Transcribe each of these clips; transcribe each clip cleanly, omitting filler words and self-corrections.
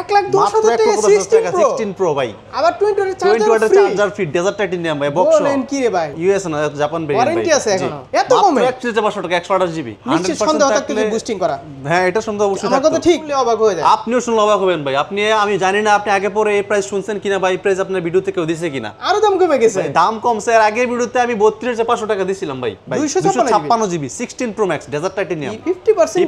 1,10,000 টাকা 16 প্রো ভাই, আবার 20 ওয়াটের চার্জার ফ্রি, ডেজার্ট টাইটেনিয়াম ভাই, বক্স বলেন কি রে ভাই, ইউএস না জাপান ভেরিয়েন্ট ভাই, ওয়ারেন্টি আছে এখনো এত কমে 3500 টাকা 128 জিবি, নিশ্চিত সন্দেহ থাকতে যে বুস্টিং করা। হ্যাঁ এটা সন্দেহ অবশ্যই আমার কথা ঠিক অবাক হয়ে যায়, আপনিও শুনলে অবাক হবেন ভাই। আপনি আমি জানি না আপনি আগে পরে এই প্রাইস শুনছেন কিনা ভাই, এই প্রাইস আপনার ভিডিওতে কেউ দিছে কিনা, আরো দাম কমে গেছে, দাম কমছে। আর আগের ভিডিওতে আমি 32,500 টাকা দিছিলাম ভাই, 256 GB 16 pro max desert titanium 50%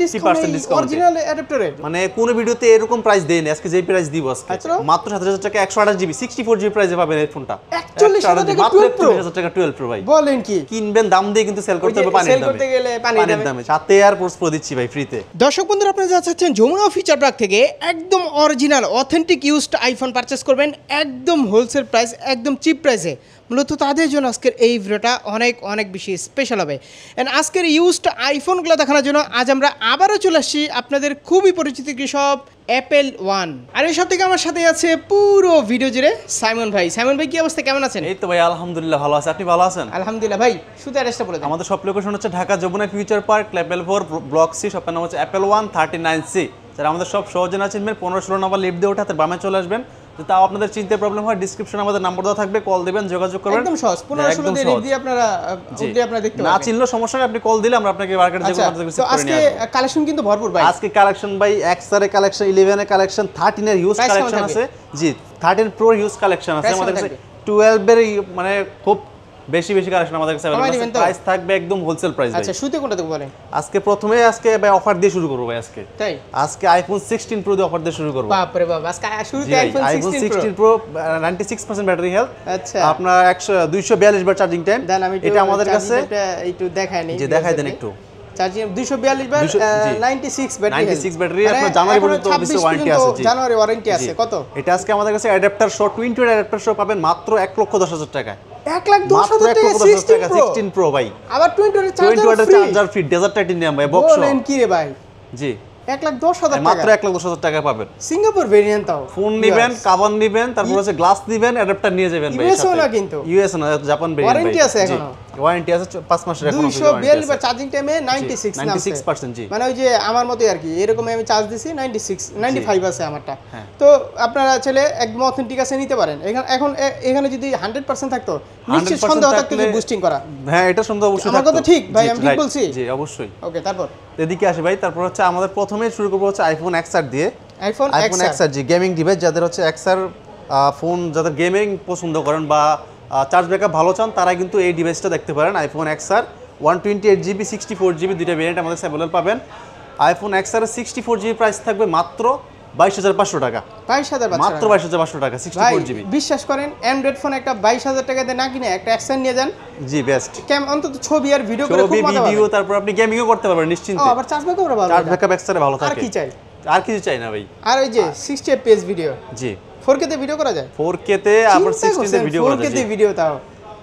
discount original অ্যাডাপ্টারে, মানে কোন ভিডিওতে এরকম প্রাইস দেয়নি। আজকে যে প্রাইস দিব আজকে মাত্র 7000 টাকা 128 জিবি 64 জিবি প্রাইসে পাবেন এই ফোনটা 41,000 টাকা মাত্র 41,000 টাকা 12 প্রো ভাই। বলেন কি, কিনবেন দাম দিয়ে কিন্তু সেল করতে হবে পানির দামে, সেল করতে গেলে পানির দামে। সাথে আর প্রো দিচ্ছি ভাই ফ্রিতে। দর্শক বন্ধুরা, আপনারা যা চাচ্ছেন যমুনা ফিচার পার্ক থেকে একদম original authentic used iPhone purchase করবেন একদম হোলসেল প্রাইস, একদম চিপ প্রাইসে। মূলত তাদের জন্য আজকের এই ভিডিওটা অনেক অনেক বেশি স্পেশাল হবে। এন্ড আজকের ইউজড আইফোনগুলো দেখানোর জন্য আজ আমরা আবারও চলে আসছি আপনাদের খুবই পরিচিত কৃষক অ্যাপেল ওয়ান। আর এই সব থেকে আমার সাথে আছে পুরো ভিডিও জুড়ে সাইমন ভাই। সাইমন ভাই কি অবস্থা, কেমন আছেন? এই তো ভাই আলহামদুলিল্লাহ ভালো আছি, আপনি ভালো আছেন? আলহামদুলিল্লাহ ভাই। শুধু অ্যাড্রেসটা বলে দেন। আমাদের সব লোকেশন হচ্ছে Dhaka Jamuna future park level 4 block C, শপের নাম হচ্ছে অ্যাপেল ওয়ান 39C। যারা আমাদের সব সহজে না চিনবেন 15-16 নম্বর লিফট দিয়ে ওঠে হাতের বামে চলে আসবেন। যদি তাও আপনাদের চিনতে প্রবলেম হয় ডিসক্রিপশনে আমাদের নাম্বার দেওয়া থাকবে, কল দিবেন, যোগাযোগ করবেন, একদম সহজ 15-16 দিয়ে লিফট দিয়ে আপনারা দেখতে পাবেন। না চিনলেও সমস্যা নেই, আপনি কল দিলে আমরা আপনাকে মার্কেটে যে কোনো কিছু করে নিয়ে আসব। আজকে কালেকশন কিন্তু ভরপুর ভাই। আজকে কালেকশন ভাই এক্সআর এর কালেকশন, 11 এর কালেকশন, 13 এর ইউজ কালেকশন আছে। জি 13 প্রো ইউজ কালেকশন আছে আমাদের কাছে, 12 এর মানে খুব বেশি কালেকশন আমাদের কাছে अवेलेबल আছে। প্রাইস থাকবে একদম হোলসেল প্রাইস ভাই। আচ্ছা শুরুতে কোনটা দেব বলেন? আজকে প্রথমে ভাই অফার দিয়ে শুরু করব ভাই আজকে। তাই আজকে আইফোন 16 প্রো দিয়ে অফার দিয়ে শুরু করব। বাপ রে বাপ, আজকে শুরুতে আইফোন 16 প্রো 96% ব্যাটারি হেলথ, আচ্ছা আপনার 242 বার চার্জিং টাইম। এটা আমাদের কাছে একটু দেখায় নেই, যে দেখাই দেন একটু। চার্জিং 242 বার 96 ব্যাটারি, আপনার জানুয়ারি পর্যন্ত ওয়ারেন্টি আছে। জি জানুয়ারি ওয়ারেন্টি আছে। কত এটা আজকে আমাদের কাছে অ্যাডাপ্টার সহ 20 ওয়াট অ্যাডাপ্টার সহ পাবেন মাত্র 1,10,000 টাকায়। 1,10,000 টাকা 16 প্রো ভাই, আবার 20 ওয়াটের চার্জার ফ্রি, ডেজার্ট টাইটেনিয়াম ভাই, বক্স। বলেন কি রে ভাই, জি 1,10,000 টাকা, মাত্র 1,10,000 টাকা পাবেন। সিঙ্গাপুর ভেরিয়েন্ট তাও। ফোন নিবেন, কভার নিবেন, তারপর হচ্ছে গ্লাস নিবেন, অ্যাডাপ্টার নিয়ে যাবেন ভাই। ইউএসও না কিন্তু, ইউএসও না জাপান ভেরিয়েন্ট। ওয়ারেন্টি আছে এখনো, ওয়ারেন্টি আছে 5 মাসের এখনো। 242 বার চার্জিং টাইমে 96%। জি মানে ওই যে আমার মতই আর কি, এরকম আমি চার্জ দিছি 95 আছে আমারটা। তো আপনারা চাইলে একদম অথেন্টিক আছে নিতে পারেন। এখন এখানে যদি 100% থাকতো নিশ্চিত সন্দেহ থাকতো যে বুস্টিং করা। হ্যাঁ এটা সন্দেহ অবশ্যই থাকতো। আমার কথা ঠিক ভাই, আমি ঠিক বলছি? জি অবশ্যই। ওকে তারপর এদিকে আসি ভাই। তারপর হচ্ছে আমাদের প্রথমে শুরু করব হচ্ছে আইফোন XR দিয়ে। আইফোন XR জি গেমিং ডিভাইস, যাদের হচ্ছে XR ফোন, যাদের গেমিং পছন্দ করেন বা চার্জ ব্যাকআপ ভালো চান, তারা কিন্তু এই ডিভাইসটা দেখতে পারেন। আইফোন XR 128GB 64GB দুইটা ভেরিয়েন্ট আমাদের অ্যাভেলেবল পাবেন। আইফোন XR এর 64GB প্রাইস থাকবে মাত্র 22,500 টাকা। 22,500 মাত্র 22,500 টাকা 64GB। বিশ্বাস করেন অ্যান্ড্রয়েড ফোন একটা 22,000 টাকা দিয়ে না কিনে একটা XR নিয়ে যান। জি বেস্ট। অন্তত ছবি আর ভিডিও করে খুব মজা ভিডিও, তারপর আপনি গেমিংও করতে পারবেন নিশ্চিন্তে। আবার চার্জ ব্যাকআপ ভালো, চার্জ ব্যাকআপ XR ভালো থাকে। আর কি চাই? আর কিছু চাই না ভাই। আর ওই যে 60 fps ভিডিও, জি 4K তে ভিডিও করা যায়, 4K তে আবার 16 তে ভিডিও করা যায়। 4K তে ভিডিও তাও,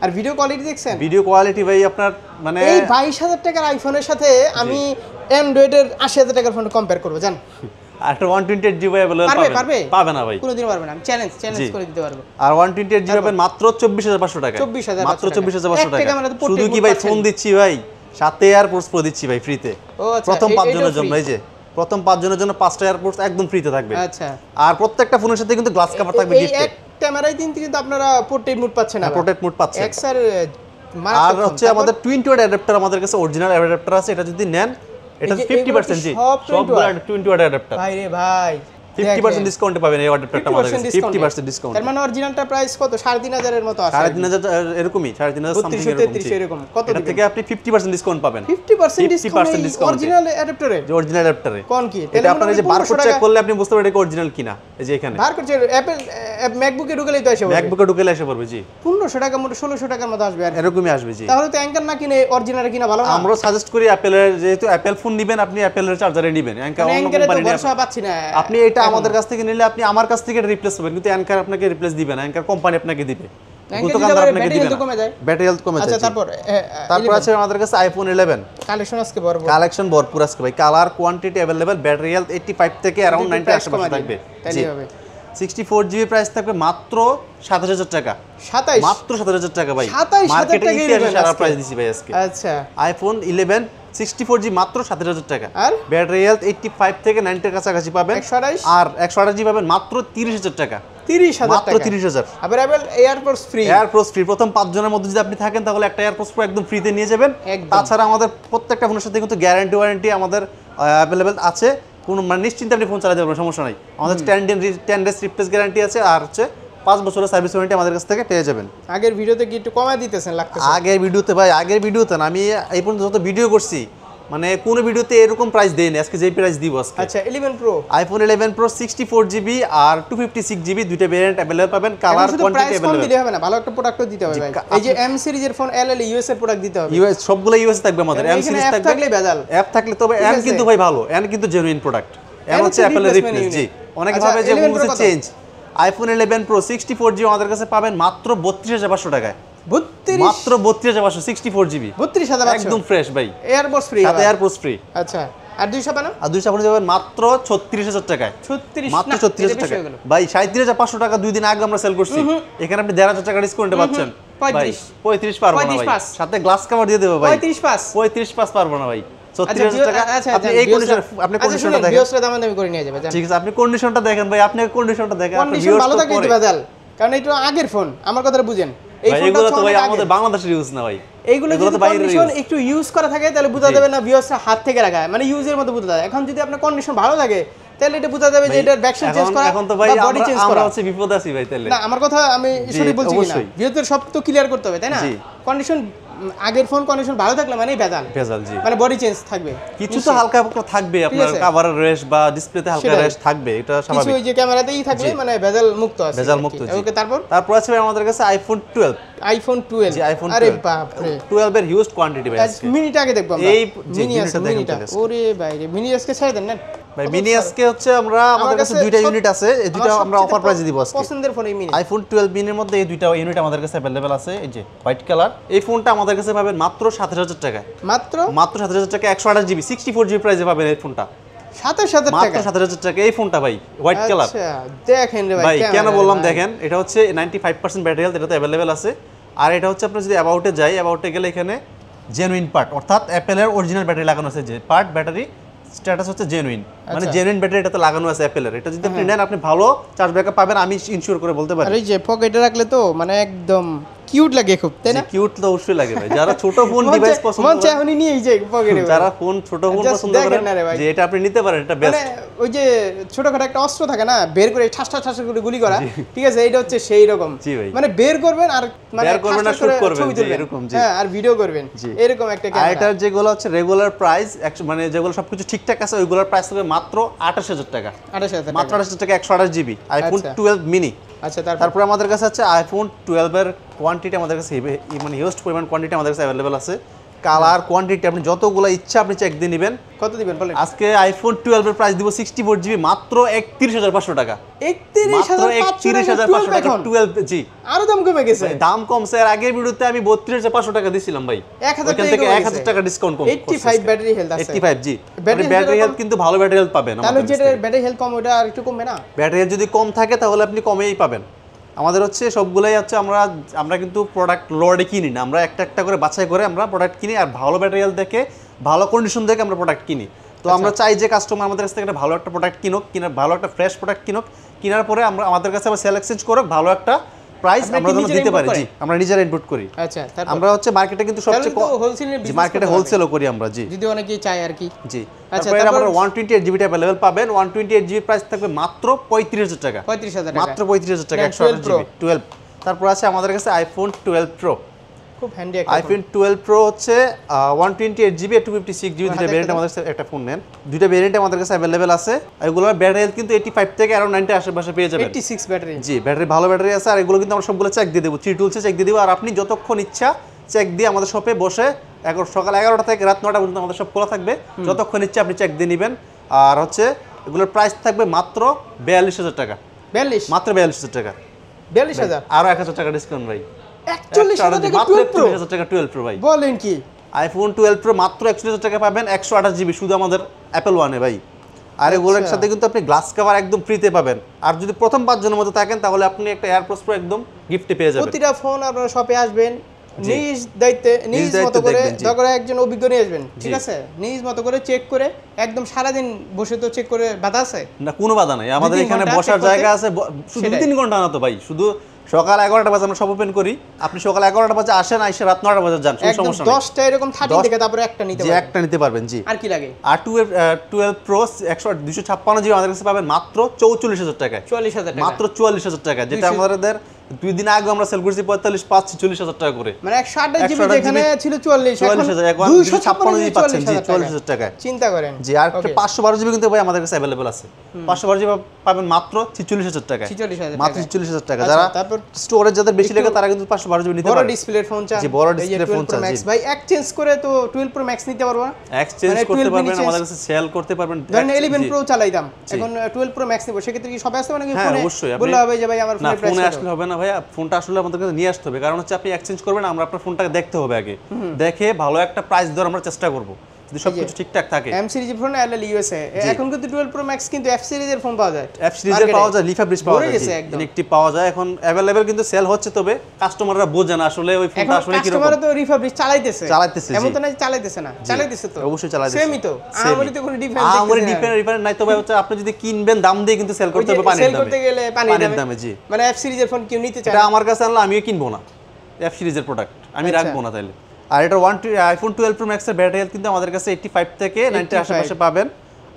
আর ভিডিও কোয়ালিটি দেখছেন? ভিডিও কোয়ালিটি ভাই আপনার মানে এই 22,000 টাকার আইফোনের সাথে আমি অ্যান্ড্রয়েডের 80,000 টাকার ফোন কম্পেয়ার করব জান। আর 128GB अवेलेबल পাবে না ভাই, কোনোদিন পারবে না। আমি চ্যালেঞ্জ করে দিতে পারবো। আর 128GB পাবেন মাত্র 24,500 টাকায়। 24,500 মাত্র 24,500 টাকা। শুধু কি ভাই ফোন দিচ্ছি ভাই, সাথে এয়ারপোর্টস প্রো দিচ্ছি ভাই ফ্রিতে। প্রথম 5 জনের জন্য, এই যে প্রথম 5 জনের জন্য 5টা এয়ারপোর্টস একদম ফ্রিতে থাকবে। আচ্ছা, আর প্রত্যেকটা ফোনের সাথে কিন্তু গ্লাস কভার থাকবে গিফটে। ক্যামেরায় কিন্তু আপনারা পোর্ট্রেট মোড পাচ্ছেন না, পোর্ট্রেট মোড পাচ্ছেন। XR আর হচ্ছে আমাদের 20 ওয়াট অ্যাডাপ্টার আমাদের কাছে অরিজিনাল অ্যাডাপ্টার আছে। এটা যদি নেন এটা 50% জি সবগুলো 20 ওয়াট অ্যাডাপ্টার। ভাই রে ভাই 50% ডিসকাউন্টে পাবেন এই অ্যাডাপ্টারটা আমাদের কাছে। 50% ডিসকাউন্ট। তার মানে অরিজিনালটা প্রাইস কত? 3,500 এর মতো আছে। 3,500 এরকমই, 3,500 সামথিং এরকম। কত এটা থেকে আপনি 50% ডিসকাউন্ট পাবেন। 50% ডিসকাউন্ট অরিজিনাল অ্যাডাপ্টারে। যে অরিজিনাল অ্যাডাপ্টারে কোন কি? এটা আপনি যে বারকোড চেক করলে আপনি বুঝতে পারবেন এটা অরিজিনাল কিনা। এই যে এখানে বারকোড চেক অ্যাপল ম্যাকবুকে ঢুকলেই তো আসবে। ম্যাকবুকে ঢুকলে এসে পড়বে জি। 1500 টাকার মতো 1600 টাকার মতো আসবে আর এরকমই আসবে জি। তাহলে তো অ্যাঙ্কার না কিনে অরিজিনাল কিনা ভালো না? আমরা সাজেস্ট করি অ্যাপলের, যেহেতু অ্যাপল ফোন নেবেন আপনি অ্যাপলের চার্জারে নেবেন। অ্যাঙ্কার অন্য কোম্পানি নিয়ে ভরসা পাচ্ছি না। আপনি এটা আমাদের কাছ থেকে নিলে আপনি আমার কাছ থেকে রিপ্লেস পাবেন, কিন্তু অ্যাঙ্কার আপনাকে রিপ্লেস দিবে না, অ্যাঙ্কার কোম্পানি আপনাকে দিবে। দোকানদার আপনাকে দিবে না, ব্যাটারি হেলথ কমে যায়। আচ্ছা তারপর আছে আমাদের কাছে আইফোন 11 কালেকশন আজকে ভরপুর। কালেকশন ভরপুর আজকে ভাই। Colour quantity available, battery health 85 থেকে अराउंड 90% থাকবে জি। 64GB প্রাইস থাকবে মাত্র 27,000 টাকা। 27 মাত্র 27,000 টাকা ভাই। 27,000 মার্কেটে টাকা ইতিহাসে সারা প্রাইস দিছি ভাই আজকে। আচ্ছা আইফোন 11 64G মাত্র 7000 টাকা। আর ব্যাটারি হেলথ 85 থেকে 90 এর কাছাকাছি পাবেন। 128 আর 128G পাবেন মাত্র 30000 টাকা। 30000 মাত্র টাকা 30000। Available airports free. Airports free, প্রথম 5 জনের মধ্যে যদি আপনি থাকেন তাহলে একটা এয়ারপোর্টস প্রো একদম ফ্রিতে নিয়ে যাবেন। একদম। তাছাড়া আমাদের প্রত্যেকটা ফোনের সাথে কিন্তু গ্যারান্টি ওয়ারেন্টি আমাদের অ্যাভেলেবেল আছে। কোনো মানে নিশ্চিন্তে আপনি ফোন চালাতে পারবেন, সমস্যা নাই। আমাদের 10 ডেজ রিপ্লেস গ্যারান্টি আছে, আর হচ্ছে 5 বছরের সার্ভিস ওয়ারেন্টি আমাদের কাছ থেকে পেয়ে যাবেন। আগের ভিডিওতে কি একটু কমায় দিতেছেন লাগতেছে? আগের ভিডিওতে ভাই, আগের ভিডিওতে না, আমি এই পর্যন্ত যত ভিডিও করছি মানে কোন ভিডিওতে এরকম প্রাইস দেইনি আজকে যে প্রাইস দিব আজকে। আচ্ছা 11 প্রো, আইফোন 11 প্রো 64GB আর 256GB দুইটা ভেরিয়েন্ট अवेलेबल পাবেন। কালার কোয়ান্টিটি अवेलेबल अवेलेबल দিলে হবে না, ভালো একটা প্রোডাক্টও দিতে হবে ভাই। এই যে এম সিরিজের ফোন এলএল ইউএস এর প্রোডাক্ট দিতে হবে। ইউএস সবগুলো ইউএস থাকবে আমাদের, এম সিরিজ থাকবে। থাকলে ভেজাল, অ্যাপ থাকলে তবে এম কিন্তু ভাই ভালো, এম কিন্তু জেনুইন প্রোডাক্ট। এম হচ্ছে অ্যাপলের রিপ্লেস। জি অনেকে ভাবে যে মুভিতে চেঞ্জ। আইফোন 11 প্রো 64GB আমাদের কাছে পাবেন মাত্র 32500 টাকায়। 32 মাত্র 32500 64GB 32500 একদম ফ্রেশ ভাই। এয়ারপোর্টস ফ্রি, সাথে এয়ারপোর্টস ফ্রি। আচ্ছা আর 200 পানা? আর 200 আপনি যাবেন মাত্র 36000 টাকায়। 36 মাত্র 36000 টাকা ভাই। 37500 টাকা 2 দিন আগে আমরা সেল করছি, এখানে আপনি 11500 টাকা ডিসকাউন্টে পাচ্ছেন। 35 পারবো না ভাই, সাথে গ্লাস কভার দিয়ে দেব ভাই। 35 পারবো না ভাই। 36000 টাকা। আপনি এই কন্ডিশন, আপনি কন্ডিশনটা দেখেন, ভিউয়ার্সরা দামাদামি করে নিয়ে যাবে। ঠিক আছে আপনি কন্ডিশনটা দেখেন ভাই, আপনি কন্ডিশনটা দেখেন। আপনি কন্ডিশন ভালো থাকলে তো ভেজাল, কারণ এটা আগের ফোন, আমার কথাটা বুঝেন। এই ভাই ফোনটা এগুলো তো তো ভাই আমাদের আমাদের বাংলাদেশের ইউজ না ভাই, এইগুলো যদি কন্ডিশন একটু ইউজ করা থাকে তাহলে বোঝা যাবে না ভিউয়ার্সরা হাত থেকে রাখায়, মানে ইউজের মতো বোঝা যায়। এখন যদি আপনার কন্ডিশন ভালো লাগে তাহলে এটা বোঝা যাবে যে এটার ব্যাকশন চেঞ্জ করা, এখন তো ভাই বডি চেঞ্জ আমরা করা। হচ্ছে বিপদে আছি ভাই তাহলে। না আমার কথা আমি সঠিক বলছি কিনা, ভিউয়ারদের সব তো ক্লিয়ার করতে হবে তাই না? কন্ডিশন আগের ফোন কন্ডিশন ভালো থাকলে মানে ভেজাল, ভেজাল জি, মানে বডি চেঞ্জ থাকবে। কিছু তো হালকা হালকা থাকবে, আপনার কভারের রেশ বা ডিসপ্লেতে হালকা রেশ থাকবে, এটা স্বাভাবিক। কিছু ওই যে ক্যামেরাতেই থাকবে মানে ভেজাল মুক্ত আছে, ভেজাল মুক্ত জি। ওকে তারপর আছে ভাই আমাদের কাছে আইফোন 12। আইফোন 12 জি আইফোন 12। আরে বাপ রে, 12 এর হিউজ কোয়ান্টিটি ভাই আজকে। মিনিটা আগে দেখব আমরা। এই মিনি আছে, মিনিটা ওরে ভাই রে, মিনি আজকে ছেড়ে দেন না ভাই। মিনি আজকে হচ্ছে আমরা আমাদের কাছে দুইটা ইউনিট আছে, এই দুইটা আমরা অফার প্রাইসে দিব আজকে। পছন্দের ফোন এই মিনি আইফোন 12 মিনির মধ্যে এই দুইটা ইউনিট আমাদের কাছে अवेलेबल আছে। এই যে হোয়াইট কালার, এই ফোনটা আমাদের কাছে পাবেন মাত্র 7000 টাকায়। মাত্র 7000 টাকা 128GB 64GB প্রাইসে পাবেন এই ফোনটা। 7000 টাকা মাত্র 7000 টাকা এই ফোনটা ভাই, হোয়াইট কালার। আচ্ছা দেখেন রে ভাই কেন বললাম দেখেন, এটা হচ্ছে 95% ব্যাটারি হেলথ, এটাতে अवेलेबल আছে। আর এটা হচ্ছে আপনি যদি অ্যাবাউটে যাই, অ্যাবাউটে গেলে এখানে জেনুইন পার্ট, অর্থাৎ অ্যাপেলের অরিজিনাল ব্যাটারি লাগানো আছে। যে পার্ট ব্যাটারি স্ট্যাটাস হচ্ছে জেনুইন, মানে জেনুইন ব্যাটারি এটাতে লাগানো আছে অ্যাপেলের। এটা যদি আপনি নেন আপনি ভালো চার্জ ব্যাকআপ পাবেন, আমি ইনশিওর করে বলতে পারি। আর এই যে পকেটে রাখলে তো মানে একদম কিউট লাগে খুব, তাই না? কিউট তো অবশ্যই লাগে ভাই। যারা ছোট ফোন ডিভাইস পছন্দ মন চায় উনি নিয়ে যাই পকেটে, যারা ফোন ছোট ফোন পছন্দ করেন যে এটা আপনি নিতে পারেন, এটা বেস্ট। মানে ওই যে ছোটখাটো একটা অস্ত্র থাকে না, বের করে ঠাস ঠাস ঠাস করে গুলি করা, ঠিক আছে? এটা হচ্ছে সেই রকম, মানে বের করবেন আর মানে বের করবেন আর শুট করবেন এরকম। জি হ্যাঁ, আর ভিডিও করবেন এরকম একটা ক্যামেরা। আর এটার যেগুলো হচ্ছে রেগুলার প্রাইস, মানে যেগুলো সবকিছু ঠিকঠাক আছে, ওইগুলোর প্রাইস হবে মাত্র 28000 টাকা। 28000 মাত্র 28000 টাকা 128GB আইফোন 12 মিনি। আচ্ছা তারপর আমাদের কাছে আছে আইফোন 12 এর কোয়ান্টিটি, আমাদের কাছে মানে হিউজ পরিমাণ কোয়ান্টিটি আমাদের কাছে अवेलेबल আছে। কালার কোয়ান্টিটি আপনি যতগুলো ইচ্ছা আপনি চেক দিয়ে নেবেন। কত দিবেন বলেন? আজকে আইফোন 12 এর প্রাইস দিব 64GB মাত্র 31500 টাকা। 31500 টাকা 12 জি। আরো দাম কমে গেছে। দাম কমছে, আর আগের ভিডিওতে আমি 32500 টাকা দিছিলাম ভাই, 1000 থেকে 1000 টাকা ডিসকাউন্ট কম। 85 ব্যাটারি হেলথ আছে। 85 জি। ব্যাটারি হেলথ কিন্তু ভালো ব্যাটারি হেলথ পাবেন। তাহলে যেটা ব্যাটারি হেলথ কম ওটা আর একটু কমবে না? ব্যাটারি হেলথ যদি কম থাকে তাহলে আপনি কমেই পাবেন। আমাদের হচ্ছে সবগুলাই হচ্ছে আমরা কিন্তু প্রোডাক্ট লর্ডে কিনি না, আমরা একটা একটা করে বাছাই করে আমরা প্রোডাক্ট কিনি, আর ভালো ব্যাটারি হেলথ দেখে ভালো কন্ডিশন দেখে আমরা প্রোডাক্ট কিনি। তো আমরা চাই যে কাস্টমার আমাদের কাছ থেকে একটা ভালো একটা প্রোডাক্ট কিনুক, ভালো একটা ফ্রেশ প্রোডাক্ট কিনুক, কেনার পরে আমরা আমাদের কাছে আবার সেল এক্সচেঞ্জ করুক, ভালো একটা প্রাইস আমরা দিতে পারি। জি আমরা নিজেরা ইনপুট করি। আচ্ছা আমরা হচ্ছে মার্কেটে কিন্তু সবচেয়ে কম হোলসেলের বিজনেস, মার্কেটে হোলসেলও করি আমরা। জি যদি অনেকেই চায় আর কি। জি তারপরে আমরা 128GB টা अवेलेबल পাবেন। 128GB প্রাইস থাকবে মাত্র 35000 টাকা। 35000 টাকা মাত্র 35000 টাকা 128GB 12। তারপর আছে আমাদের কাছে আইফোন 12 প্রো, খুব হ্যান্ডি একটা আইফোন 12 প্রো হচ্ছে 128GB আর 256GB দুটো ভেরিয়েন্ট আমাদের কাছে। একটা ফোন নেন, দুটো ভেরিয়েন্ট আমাদের কাছে अवेलेबल আছে। এগুলোর ব্যাটারি হেলথ কিন্তু 85 থেকে अराउंड 90 আশেপাশে পেয়ে যাবেন। 86 ব্যাটারি। জি ব্যাটারি ভালো ব্যাটারি আছে। আর এগুলো কিন্তু আমরা সবগুলো চেক দিয়ে দেব, 3 টুলসে চেক দিয়ে দেব। আর আপনি যতক্ষণ ইচ্ছা চেক দিয়ে আমাদের শপে বসে সকাল 11টা থেকে রাত 9টা পর্যন্ত আমাদের সব খোলা থাকবে, যতক্ষণ ইচ্ছা আপনি চেক দিয়ে নেবেন। আর হচ্ছে এগুলোর প্রাইস থাকবে মাত্র 42000 টাকা। 42 মাত্র 42000 টাকা। 42000 আর 1000 টাকা ডিসকাউন্ট ভাই। 41000 টাকা 41000 টাকা 12 প্রো ভাই। বলেন কি? আইফোন 12 প্রো মাত্র 41000 টাকা পাবেন 128GB শুধু আমাদের অ্যাপল ওয়ানে ভাই। আর এগুলোর সাথে কিন্তু আপনি গ্লাস কভার একদম ফ্রিতে পাবেন। আর যদি প্রথম 5 জনের মধ্যে থাকেন তাহলে আপনি একটা এয়ারপোর্টস প্রো একদম গিফটে পেয়ে যাবেন। প্রতিটা ফোন আপনারা শপে আসবেন, নিজ দায়িত্বে নিজ দায়িত্বে মতো করে দেখবেন, জি। দরকার একজন অভিজ্ঞ নিয়ে আসবেন, ঠিক আছে, নিজ মতো করে চেক করে একদম সারাদিন বসে তো চেক করে বাধা আছে না কোনো বাধা নাই, আমাদের 2-3 এখানে ঘন্টা বসার check জায়গা করতে? আছে, শুধু সেটাই। 3 ঘন্টা না তো ভাই, শুধু সকাল 11টা বাজে আমরা সব ওপেন করি, আপনি সকাল 11টা বাজে আসেন, আইসে রাত 9টা বাজে যান, কোনো একদম সমস্যা নেই। 10টা এরকম 13 থেকে তারপরে একটা নিতে যে পারবেন। একটা নিতে পারবেন, জি। আর কি লাগে? আর 12 প্রো 256 জিবি আমাদের কাছে পাবেন মাত্র 44,000 টাকায়, 44,000 টাকা, মাত্র 44,000 টাকা, যেটা 200 আমাদের 2 দিন আগে আমরা সেল করছি 45 পাচ্ছি 40,000 টাকা করে। মানে 128 জিবি 128 যেখানে ছিল 44, এখন 44,000, এখন 256 জিবি পাচ্ছেন, জি 44,000 টাকায়। চিন্তা করেন। জি, আর 512 জিবি কিন্তু ভাই আমাদের কাছে अवेलेबल আছে, 512 জিবি পাবেন মাত্র 46,000 টাকায়, 46,000 মাত্র 46,000 টাকা। আচ্ছা, যারা তারপর স্টোরেজ যাদের বেশি একটু লাগে তারা কিন্তু 512 জিবি নিতে বড় পারে। ডিসপ্লের ফোন চান, জি, বড় এই যে ডিসপ্লের 12 ফোন Pro চান, Max জি। ভাই এক্সচেঞ্জ করে তো 12 Pro Max নিতে পারবো না, এক্সচেঞ্জ মানে করতে 12 পারবেন, mini আমাদের কাছে সেল করতে পারবেন। ধরেন 11 জি। Pro চালাইতাম, এখন 12 Pro Max নিব, সেক্ষেত্রে কি সবাই আসতে পারে নাকি হ্যাঁ, ফোনে অবশ্যই আপনি বললে হবে যে ভাই আমার না, ফোনের প্রাইস ফোনে আসলে হবে না ভাইয়া, ফোনটা আসলে আমাদের কাছে নিয়ে আসতে হবে, কারণ হচ্ছে আপনি এক্সচেঞ্জ করবেন, আমরা আপনার ফোনটাকে দেখতে হবে আগে, দেখে ভালো একটা প্রাইস দেওয়ার আমরা চেষ্টা করব, যদি সবকিছু ঠিকঠাক থাকে। M সিরিজের ফোন এলএল ইউএসএ, এখন কিন্তু 12 Pro Max কিন্তু F সিরিজের ফোন পাওয়া যায়, এফ সিরিজের পাওয়া যায়, লিফা ব্রিজ পাওয়া ভরে যায়, গেছে একদম। ইনএক্টিভ পাওয়া যায়, এখন अवेलेबल কিন্তু সেল হচ্ছে, তবে কাস্টমাররা বোঝে না আসলে ওই ফোনটা এখন আসলে কি রকম। কাস্টমাররা তো রিফাব্রিশ চালাইতেছে, জি। এমন তো না যে চালাইতেছে না, চালাইতেছে তো, অবশ্যই চালাইতেছে, সেমই তো, আমারই তো কোনো ডিফারেন্স আমারই দেখতেছি না। ডিফারেন্ট নাই, তবে হচ্ছে আপনি যদি কিনবেন দাম দিয়ে কিন্তু সেল করতে হবে, সেল করতে গেলে পানির পানির দামে, দামে, জি। মানে F সিরিজের ফোন কেউ নিতে চায় এটা না। আমার কাছে আনলে আমিও কিনবো না, এফ সিরিজের প্রোডাক্ট আমি আচ্ছা। রাখবো না তাইলে। আর এটা আইফোন 12 প্রো ম্যাক্সের ব্যাটারি হেলথ কিন্তু আমাদের কাছে 85 থেকে 90 আশেপাশে পাবেন,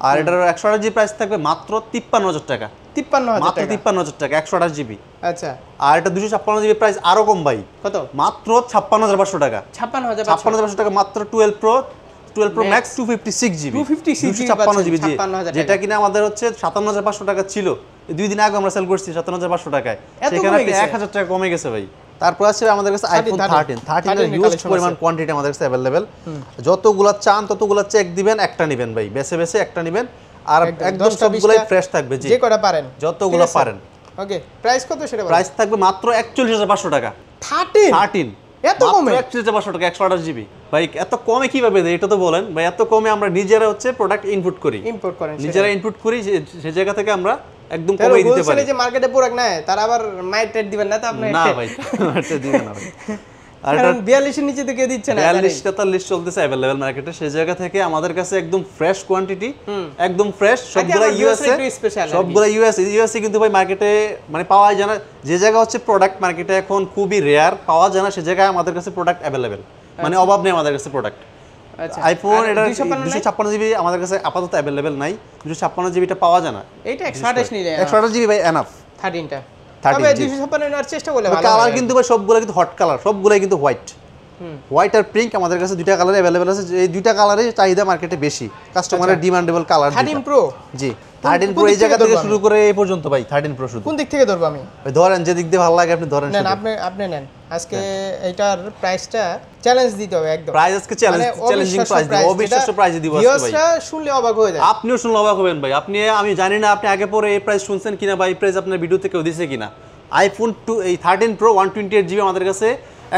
আর এটার 128 জিবি প্রাইস থাকবে মাত্র 53,000 টাকা, 53,000 মাত্র টাকা, 53,000 টাকা 128 জিবি। আচ্ছা আর এটা 256 জিবি প্রাইস আরো কম ভাই, কত? মাত্র 56,500 টাকা, 56,500 56,500 টাকা মাত্র 12 pro max 256 GB, 256 GB 256 GB, জি, 56,000 যেটা কিনা আমাদের হচ্ছে 57,500 টাকা ছিল, এই 2 দিন আগে আমরা সেল করছি 57,500 টাকায়, এত সেখানে কমে গেছে? 1,000 টাকা কমে গেছে ভাই। তারপর আছে আমাদের কাছে আইফোন 13 এর হিউজ পরিমাণ কোয়ান্টিটি আমাদের কাছে अवेलेबल, যতগুলা চান ততগুলা চেক দিবেন, একটা নেবেন ভাই, বেছে বেছে একটা নেবেন, আর একদম 10টা সবগুলাই 20টা ফ্রেশ থাকবে, জি, যে কটা পারেন, যতগুলা পারেন। ওকে, প্রাইস কত সেটা বলেন? প্রাইস থাকবে মাত্র 41,500 টাকা, 13 এত কমে? 41,500 টাকা 128 জিবি ভাই, এত কমে কিভাবে দেয় এটা তো বলেন ভাই, এত কমে আমরা নিজেরা হচ্ছে প্রোডাক্ট ইনপুট করি, ইম্পোর্ট করেন নিজেরা ইনপুট করি, সে জায়গা থেকে আমরা একদম তাহলে কমে দিতে পারি। হোলসেলে যে মার্কেটে প্রোডাক্ট নেয় তারা আবার মাইট রেট দিবেন না তো আপনি? না ভাই, এটা দিবেন না ভাই। আর এটা কারণ 42 এর নিচে তো কেউ দিচ্ছে না, 42-43 চলতেছে अवेलेबल মার্কেটে, সেই জায়গা থেকে আমাদের কাছে একদম ফ্রেশ কোয়ান্টিটি, একদম ফ্রেশ, সবগুলা ইউএসএ, সবগুলা ইউএসএ কিন্তু ভাই মার্কেটে মানে পাওয়া যায় না, যে জায়গা হচ্ছে প্রোডাক্ট মার্কেটে এখন খুবই রেয়ার পাওয়া যায় না, সে জায়গায় আমাদের কাছে প্রোডাক্ট अवेलेबल, মানে অভাব নেই আমাদের কাছে প্রোডাক্ট। আচ্ছা, আইফোন এটা 256 256 জিবি আমাদের কাছে আপাতত अवेलेबल নাই, 256 জিবিটা পাওয়া যায় না, এইটা 128 নিলে 128 জিবি ভাই এনাফ। 13টা 13 তবে জি। 256 নেওয়ার চেষ্টা করলে ভালো কালার হয়। কিন্তু ভাই সবগুলা কিন্তু হট কালার, সবগুলাই কিন্তু হোয়াইট, হোয়াইট আর পিঙ্ক আমাদের কাছে দুইটা কালারে अवेलेबल আছে, এই দুইটা কালারের চাহিদা মার্কেটে বেশি, কাস্টমারের ডিমান্ডেবল কালার। 13 প্রো, জি 13 প্রো এই জায়গা থেকে শুরু করে এই পর্যন্ত ভাই, 13 প্রো শুধু কোন দিক থেকে ধরবো আমি? ভাই ধরেন যে দিক দিয়ে ভালো লাগে আপনি ধরেন, নেন আপনি নেন আজকে এইটার প্রাইসটা চ্যালেঞ্জ দিতে হবে একদম, প্রাইস আজকে চ্যালেঞ্জিং প্রাইস দিব, অবিশ্বাস্য প্রাইস দিব আজকে ভাই, ভিউয়ার্সরা শুনলে অবাক হয়ে যায়। আপনিও শুনলে অবাক হবেন ভাই, আমি জানি না আপনি আগে পরে এই প্রাইস শুনছেন কিনা বা এই প্রাইস আপনার ভিডিওতে কেউ দিছে কিনা। আইফোন 2 এই 13 প্রো 128 জিবি আমাদের কাছে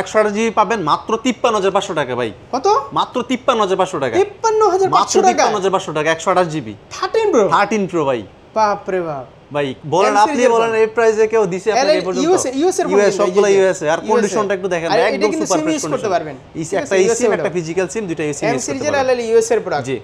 128 জিবি পাবেন মাত্র 53,500 টাকা ভাই, কত? মাত্র 53,500 টাকা, 53,500 টাকা 53,500 টাকা 128 জিবি 13 প্রো, 13 প্রো ভাই। বাপ রে বাপ ভাই বলেন, M আপনি series-এর বলেন এই প্রাইসে কেউ দিছে আপনাকে এই পর্যন্ত? US এর ফোন ইউএস, কিন্তু, সবগুলো এই যে, ইউএস, আর USA কন্ডিশনটা একটু দেখেন আর ভাই, এটা একদম কিন্তু সুপার SIM ফ্রেশ use করতে কন্ডিশন, পারবেন। ঠিক একটা আছে, eSIM USA একটা ফিজিক্যাল সিম, দুইটা ইউএস M ইউজ করতে সিরিজের পারবেন। এলএল ইউএস এর প্রোডাক্ট, জি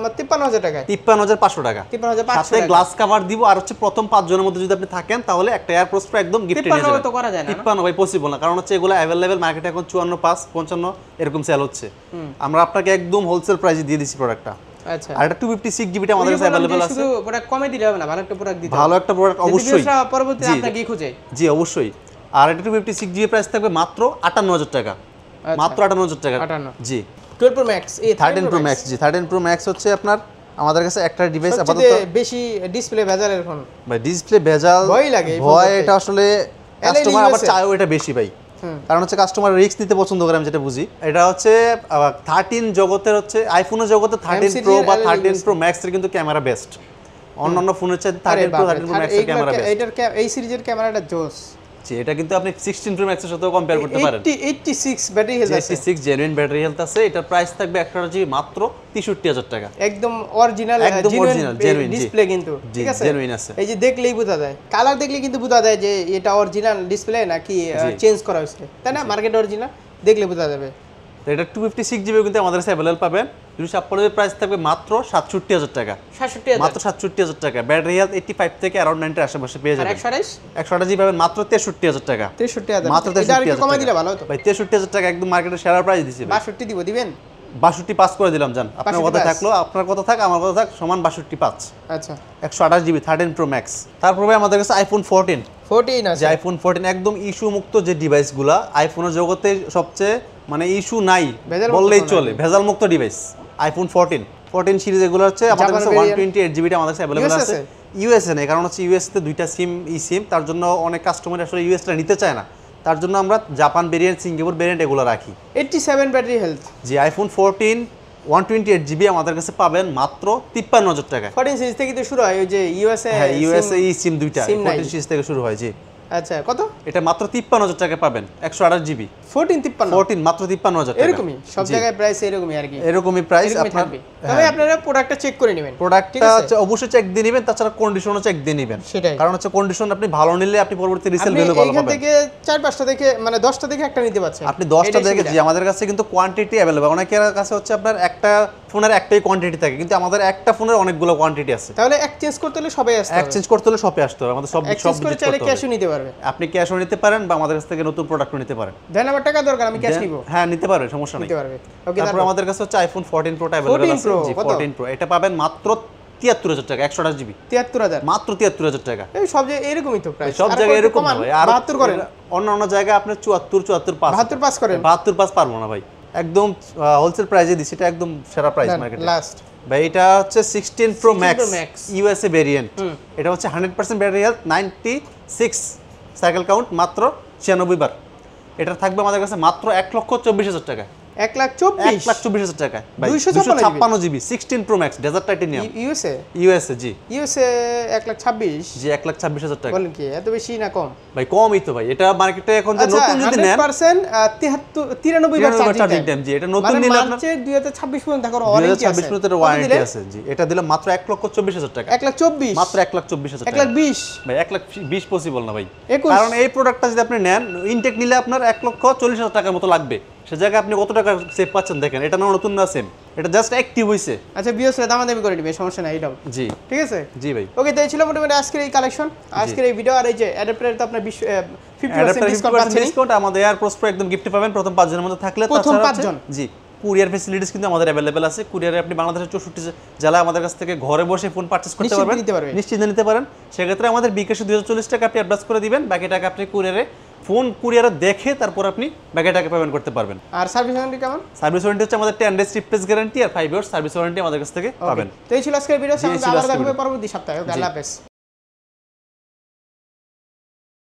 53,000 টাকায়, 53,500 টাকা, 53,500 সাথে টাকা। গ্লাস কভার দিব, আর হচ্ছে প্রথম 5 জনের মধ্যে যদি আপনি থাকেন তাহলে একটা এয়ার প্রো একদম গিফট নিয়ে 53 যাবেন। তো করা যায় না, 53 ভাই পসিবল না, কারণ হচ্ছে এগুলো अवेलेबल মার্কেটে এখন 54, 55 এরকম সেল হচ্ছে, আমরা আপনাকে একদম হোলসেল প্রাইসে দিয়ে দিছি প্রোডাক্টটা। আচ্ছা, আর এটা 256 জিবিটা আমাদের কাছে अवेलेबल আছে, শুধু প্রোডাক্ট কমে দিলে হবে না, ভালো একটা প্রোডাক্ট দিতে ভালো একটা প্রোডাক্ট হবে, অবশ্যই, যদি পরবর্তীতে জি, আপনাকে কি খুঁজে। জি অবশ্যই। আর এটা 256 জিবি প্রাইস থাকবে মাত্র 58,000 টাকা, মাত্র 58,000 টাকা, 58 জি 12 প্রো ম্যাক্স, এই 13 প্রো ম্যাক্স, জি 13 প্রো ম্যাক্স হচ্ছে আপনার আমাদের কাছে একটা ডিভাইস আপাতত সবচেয়ে বেশি ডিসপ্লে ভেজালের ফোন, ভাই, ডিসপ্লে ভেজাল ভয় লাগে এই ভয়, ফোনটাতে। এটা আসলে কাস্টমার আবার চায়ও এটা বেশি ভাই, কারণ হচ্ছে কাস্টমার রিস্ক নিতে পছন্দ করে, আমি যেটা বুঝি। এটা হচ্ছে 13 জগতের হচ্ছে আইফোনের জগতে 13 প্রো বা 13 প্রো ম্যাক্স এর কিন্তু ক্যামেরা বেস্ট, অন্যান্য ফোনের চাইতে 13 প্রো 13 প্রো ম্যাক্স এর ক্যামেরা বেস্ট। এইটার এই সিরিজের ক্যামেরাটা জোস, জি এটা কিন্তু আপনি 16 প্রো ম্যাক্সের সাথেও কম্পেয়ার করতে পারেন। 86 ব্যাটারি হেলথ আছে, 86 জেনুইন ব্যাটারি হেলথ আছে, এটার প্রাইস থাকবে 128 জিবি মাত্র 63,000 টাকা, একদম অরিজিনাল একদম original, genuine, জি। ডিসপ্লে কিন্তু, জি, ঠিক আছে, genuine আছে। এই যে দেখলেই বোঝা যায়, কালার দেখলে কিন্তু বোঝা যায় যে এটা অরিজিনাল ডিসপ্লে নাকি চেঞ্জ করা হয়েছে, তাই না? মার্কেট অরিজিনাল, দেখলে বোঝা যাবে। তো এটা 256 জিবি কিন্তু আমাদের কাছে অ্যাভেলেবল পাবেন। 256 প্রাইস থাকবে মাত্র 67,000 টাকা, 67,000 মাত্র 67,000 টাকা। ব্যাটারি হেলথ 85 থেকে অ্যারাউন্ড 90 এর আশেপাশে পেয়ে আর যাবেন। 128 জিবি পাবেন মাত্র 63,000 টাকা, 63,000 মাত্র এটা আর একটু 63,000 কমাই টাকা। দিলে ভালো হতো ভাই 63,000 টাকা একদম মার্কেটে সেরা প্রাইস দিছি ভাই। 62 দিবেন? 62 পাস করে দিলাম জান, আপনার 62 কথা পাস। থাকলো, আপনার কথা থাক আমার কথা থাক, সমান 62 পাঁচ। আচ্ছা 128 জিবি 13 প্রো ম্যাক্স। তারপরে আমাদের কাছে আইফোন 14, 14 আছে। যে আইফোন 14 একদম ইস্যু মুক্ত যে ডিভাইসগুলা আইফোনের জগতে সবচেয়ে মানে ইস্যু নাই ভেজাল মুক্ত বললেই phone চলে, ভেজাল মুক্ত ডিভাইস আইফোন 14 সিরিজ। এগুলো হচ্ছে আমাদের জাপান কাছে variant। 128 জিবিটা আমাদের কাছে অ্যাভেলেবল US আছে। আছে? ইউএসএ নেই, কারণ হচ্ছে ইউএস তে দুইটা সিম, তার জন্য অনেক কাস্টমার আসলে ইউএসটা নিতে চায় না, তার জন্য আমরা জাপান ভেরিয়েন্ট, সিঙ্গাপুর ভেরিয়েন্ট এগুলো রাখি। 87 ব্যাটারি হেলথ। যে আইফোন 14 128 জিবি আমাদের কাছে পাবেন মাত্র 53,000 টাকা। 14 সিরিজ থেকে তো শুরু হয় ওই যে ইউএসএ। হ্যাঁ ইউএসএ সিম দুইটা SIM নাই। 14 সিরিজ থেকে শুরু হয়। জি আচ্ছা কত? এটা মাত্র 53,000 টাকা পাবেন, 128 জিবি 14 মাত্র 53,000 টাকা। এরকমই সব জি। জায়গায় প্রাইস এরকমই আর কি, এরকমই প্রাইস এরকমই আপনার। থাকবে। তবে আপনারা প্রোডাক্টটা চেক করে নেবেন। ঠিক প্রোডাক্টটা আছে? হচ্ছে অবশ্যই চেক দিয়ে নেবেন, তাছাড়া কন্ডিশনও চেক দিয়ে নেবেন। সেটাই। কারণ হচ্ছে কন্ডিশন আপনি ভালো নিলে আপনি পরবর্তী রিসেল আপনি ভ্যালু ভালো এইখান পাবেন। থেকে 4-5টা থেকে মানে 10টা থেকে একটা নিতে পারছেন। আপনি 10টা এটাই দেখে, সুবিধা। জি আমাদের কাছে কিন্তু কোয়ান্টিটি অ্যাভেলেবল। অনেকের কাছে হচ্ছে আপনার একটা ফোনের একটাই কোয়ান্টিটি থাকে, কিন্তু আমাদের একটা ফোনের অনেকগুলো কোয়ান্টিটি আছে। তাহলে এক্সচেঞ্জ করতে হলে সবাই আসতে হবে। এক্সচেঞ্জ করতে হলে শপে আসতে হবে, আমাদের সব এক্সচেঞ্জ করে visit চাইলে করতে ক্যাশও হবে। নিতে পারবে। আপনি ক্যাশও নিতে পারেন বা আমাদের কাছ থেকে নতুন প্রোডাক্টও নিতে পারেন। দেন আমার টাকা দরকার, আমি ক্যাশ নিব। হ্যাঁ নিতে পারবে, সমস্যা নেই। নিতে পারবে। ওকে তারপর আমাদের কাছে হচ্ছে আইফোন 14 প্রোটা अवेलेबल 14 আছে। Pro, জি কত? 14 প্রো এটা পাবেন মাত্র 73,000 টাকা, 128 জিবি 73,000 মাত্র 73,000 টাকা। এই সব জায়গায় এরকমই তো প্রাইস। সব জায়গায় এরকম না ভাই, আর 72 করেন। অন্য জায়গায় আপনি 74 পাস 72 পাস করেন। 72 পাস পারবো না ভাই, একদম হোলসেল প্রাইসে দিছি, এটা একদম সেরা প্রাইস মার্কেটে। লাস্ট ভাই এটা হচ্ছে 16 pro 16 max Pro Max। USA variant. এটা হচ্ছে 100% ব্যাটারি হেলথ, 96 সাইকেল কাউন্ট, মাত্র 96 বার। এটা থাকবে আমাদের কাছে মাত্র 1,24,000 টাকা, 1,24,000 1,24,000 টাকা ভাই। 256 256 GB 16 pro max desert titanium USA জি 1,26,000 জি 1,26,000 টাকা। বলেন কি এত বেশি না কম? ভাই কমই তো ভাই, এটা মার্কেটে এখন যে আচ্ছা, নতুন যদি নেন 100% 93 বার 93 চার্জিং টাইম। জি এটা নতুন মানে নিলে আপনার মার্চে 2026 পর্যন্ত থাকার ওয়ারেন্টি আছে। 2026 পর্যন্ত ওয়ারেন্টি আছে। জি এটা দিলে মাত্র 1,24,000 টাকা, 1,24,000 মাত্র 1,24,000 টাকা। 1,20,000 ভাই 1,20,000 পসিবল না ভাই, 21,000 কারণ এই প্রোডাক্টটা যদি আপনি নেন ইনটেক নিলে আপনার 1,40,000 টাকার মতো লাগবে। সে জায়গায় আপনি কত টাকা সেভ পাচ্ছেন দেখেন, এটা না নতুন না সেম, এটা জাস্ট অ্যাক্টিভ হইছে। আচ্ছা বিএসরে দামাদামি করে নিবে, সমস্যা নাই এটাও। জি ঠিক আছে জি ভাই। ওকে, তো এই ছিল মোটামুটি আজকের এই কালেকশন, আজকের এই ভিডিও। আর এই যে অ্যাডাপ্টারে তো আপনার 50% ডিসকাউন্ট পাচ্ছেন। ডিসকাউন্ট আমাদের এয়ার প্রো একদম গিফট পাবেন প্রথম 5 জনের মধ্যে থাকলে। প্রথম তাছাড়া 5 জন। জি কুরিয়ার ফ্যাসিলিটিস কিন্তু আমাদের অ্যাভেলেবেল আছে। কুরিয়ারে আপনি বাংলাদেশের 64 জেলায় আমাদের কাছ থেকে ঘরে বসে ফোন পারচেজ করতে নিশ্চিন্তে পারবেন, নিতে পারবেন। নিশ্চিন্তে নিতে পারেন। সেক্ষেত্রে আমাদের বিকাশে 240 টাকা আপনি অ্যাডভান্স করে দিবেন, বাকি টাকা আপনি কুরিয়ারে দেখে তারপর আপনি বাকি টাকা পেমেন্ট করতে পারবেন। আর সার্ভিস ওয়ারেন্টি কেমন? সার্ভিস ওয়ারেন্টি হচ্ছে আমাদের 10 ডেজ রিপ্লেস গ্যারান্টি আর 5 ইয়ার্স সার্ভিস ওয়ারেন্টি আমাদের কাছ থেকে পাবেন। তো এই ছিল আজকের ভিডিও, জি, এই ছিল আবার আজকের দেখা হবে ভিডিও। পরবর্তী সপ্তাহে। ওকে, আল্লাহ হাফেজ।